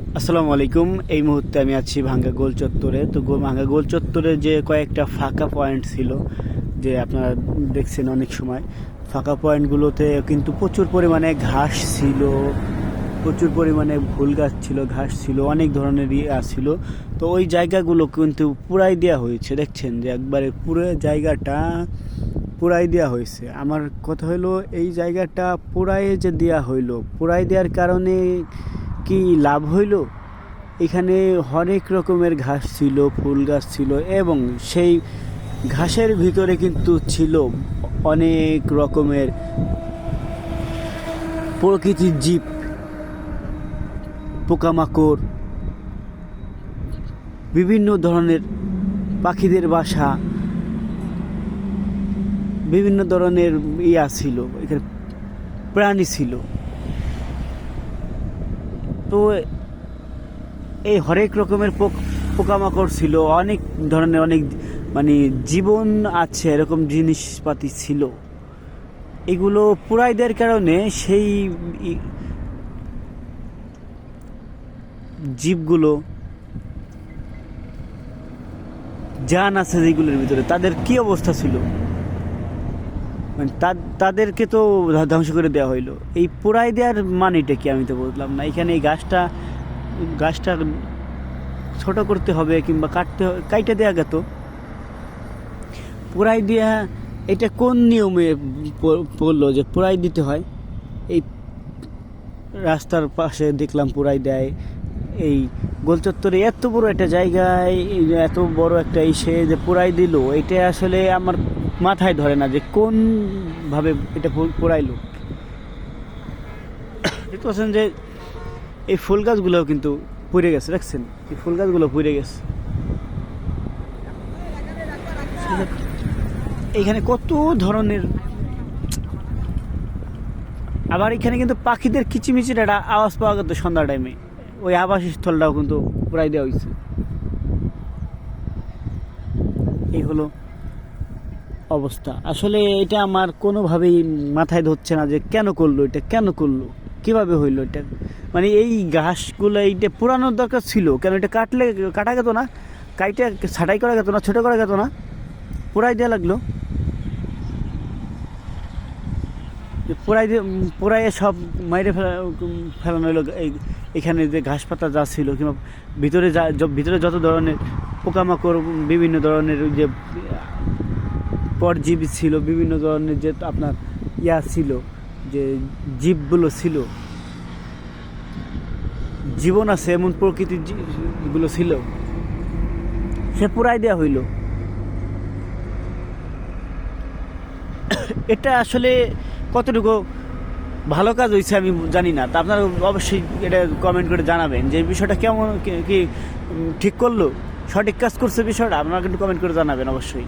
আসসালামু আলাইকুম। এই মুহূর্তে আমি আছি ভাঙ্গা গোল চত্বরে। তো ভাঙ্গা গোল চত্বরে যে কয়েকটা ফাঁকা পয়েন্ট ছিল, যে আপনারা দেখছেন অনেক সময় ফাঁকা পয়েন্টগুলোতে কিন্তু প্রচুর পরিমাণে ঘাস ছিল, প্রচুর পরিমাণে ফুল গাছ ছিল, ঘাস ছিল, অনেক ধরনের ছিল। তো ওই জায়গাগুলো কিন্তু পুরাই দেওয়া হয়েছে, দেখছেন যে একবারে পুরো জায়গাটা পুরাই দেওয়া হয়েছে। আমার কথা হলো, এই জায়গাটা পুরাই যে দেওয়া হইলো, পুরাই দেওয়ার কারণে কি লাভ হইল? এখানে হরেক রকমের ঘাস ছিল, ফুল গাছ ছিল, এবং সেই ঘাসের ভিতরে কিন্তু ছিল অনেক রকমের প্রকৃতির জীব, পোকামাকড়, বিভিন্ন ধরনের পাখিদের বাসা, বিভিন্ন ধরনের ছিল, এখানে প্রাণী ছিল। তো এই হরেক রকমের পোকামাকড় ছিল, অনেক ধরনের, অনেক মানে জীবন আছে, এরকম জিনিসপাতি ছিল। এগুলো পুরাই দেওয়ার কারণে সেই জীবগুলো, জান আছে যেগুলোর ভিতরে, তাদের কি অবস্থা ছিল, মানে তাদেরকে তো ধ্বংস করে দেওয়া হইলো। এই পুরাই দেওয়ার মানেটা কি আমি তো বুঝলাম না। এখানে এই গাছটা ছোট করতে হবে কিংবা কাইটে দেওয়া গেত, পুরাই দেওয়া। এটা কোন নিয়মে পড়লো যে পুরাই দিতে হয়? এই রাস্তার পাশে দেখলাম পুরাই দেয়, এই গোলচত্বরে এত বড় একটা জায়গায় এত বড় একটা ইসে যে পুরাই দিল, এটা আসলে আমার মাথায় ধরে না যে কোন ভাবে এটা পুরাইলো। দেখতে পাচ্ছেন যে এই ফুল গাছগুলোও কিন্তু পুড়ে গেছে, দেখছেন এই ফুল গাছগুলো পুড়ে গেছে। এইখানে কত ধরনের, আবার এখানে কিন্তু পাখিদের কিচিমিচির একটা আওয়াজ পাওয়া গেল সন্ধ্যা টাইমে। ওই আবাসস্থলটাও কিন্তু পুরাই দেওয়া হয়েছে। এই হলো অবস্থা। আসলে এটা আমার কোনোভাবেই মাথায় ধরছে না যে কেন করলো এটা, কেন করলো, কিভাবে হইলো এটা। মানে এই ঘাসগুলো এইটা পুরানোর দরকার ছিল কেন? এটা কাটা গেত না, কাইটা ছাঁটাই করা গেত না, ছোটো করা গেত না, পুরাই দেওয়া লাগলো। পুরাই সব মাইরে ফেলানো হলো। এখানে যে ঘাস পাতা যা ছিল, কিংবা ভিতরে যত ধরনের পোকামাকড়, বিভিন্ন ধরনের যে পরজীবী ছিল, বিভিন্ন ধরনের যে আপনার ছিল, যে জীবগুলো ছিল, জীবন আছে এমন প্রকৃতির গুলো ছিল, সে পুরাই দেওয়া হইল। এটা আসলে কতটুকু ভালো কাজ হয়েছে আমি জানি না। তা আপনারা অবশ্যই এটা কমেন্ট করে জানাবেন যে বিষয়টা কেমন, কি ঠিক করলো, সঠিক কাজ করছে বিষয়টা, আপনারা কিন্তু কমেন্ট করে জানাবেন অবশ্যই।